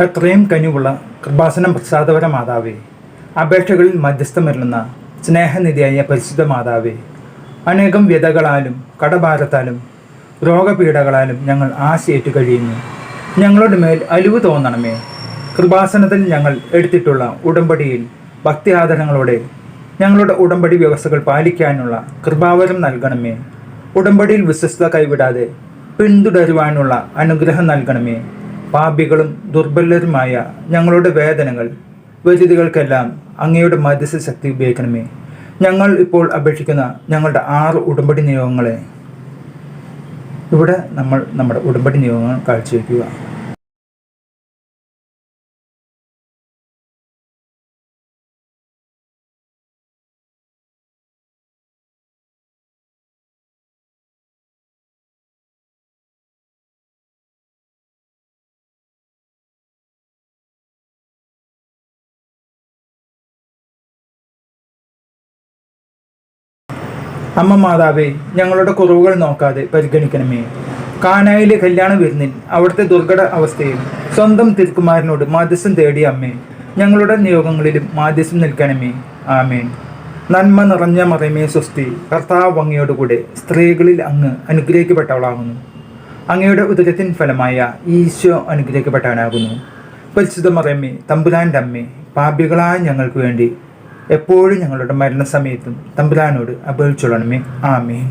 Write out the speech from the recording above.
എത്രയും കനിവുള്ള കൃപാസനം പ്രസാദപര മാതാവേ, അപേക്ഷകളിൽ മധ്യസ്ഥമരുളുന്ന സ്നേഹനിധിയായ പരിശുദ്ധ മാതാവേ, അനേകം വ്യതകളാലും കടഭാരത്താലും രോഗപീഠകളാലും ഞങ്ങൾ ആശയേറ്റു കഴിയുന്നു. ഞങ്ങളുടെ മേൽ അലിവ് തോന്നണമേ. കൃപാസനത്തിൽ ഞങ്ങൾ എടുത്തിട്ടുള്ള ഉടമ്പടിയിൽ ഭക്തി ആദരങ്ങളോടെ ഞങ്ങളുടെ ഉടമ്പടി വ്യവസ്ഥകൾ പാലിക്കാനുള്ള കൃപാവരം നൽകണമേ. ഉടമ്പടിയിൽ വിശ്വസ്തത കൈവിടാതെ പിന്തുടരുവാനുള്ള അനുഗ്രഹം നൽകണമേ. പാപികളും ദുർബലരുമായ ഞങ്ങളുടെ വേദനകൾ വരിതികൾക്കെല്ലാം അങ്ങയുടെ മധ്യസ്ഥ ശക്തി ഉപയോഗിക്കണമേ. ഞങ്ങൾ ഇപ്പോൾ അപേക്ഷിക്കുന്ന ഞങ്ങളുടെ 6 ഉടമ്പടി നിയോഗങ്ങളെ ഇവിടെ നമ്മൾ നമ്മുടെ ഉടമ്പടി നിയോഗങ്ങൾ കാഴ്ചവെക്കുക. അമ്മ മാതാവേ, ഞങ്ങളുടെ കുറവുകൾ നോക്കാതെ പരിഗണിക്കണമേ. കാനായിലെ കല്യാണ വിരുന്നിൽ അവിടുത്തെ ദുർഘട അവസ്ഥയിൽ സ്വന്തം തിരുക്കുമാരനോട് മാധ്യസ്ഥം തേടിയ അമ്മേ, ഞങ്ങളുടെ നിയോഗങ്ങളിലും മാധ്യസ്ഥം നിൽക്കണമേ. ആമേൻ. നന്മ നിറഞ്ഞ മറിയമേ സ്വസ്തി, കർത്താവ് അങ്ങയോടുകൂടെ സ്ത്രീകളിൽ അങ്ങ് അനുഗ്രഹിക്കപ്പെട്ടവളാകുന്നു. അങ്ങയുടെ ഉദരത്തിൻ ഫലമായ ഈശോ അനുഗ്രഹിക്കപ്പെട്ടവനാകുന്നു. പരിശുദ്ധ മറിയമേ, തമ്പുരാൻ്റെ അമ്മേ, പാപികളായ ഞങ്ങൾക്ക് വേണ്ടി എപ്പോഴും ഞങ്ങളുടെ മരണസമയത്തും തമ്പുരാനോട് അപേക്ഷിച്ചുകൊള്ളണമേ. ആമേൻ.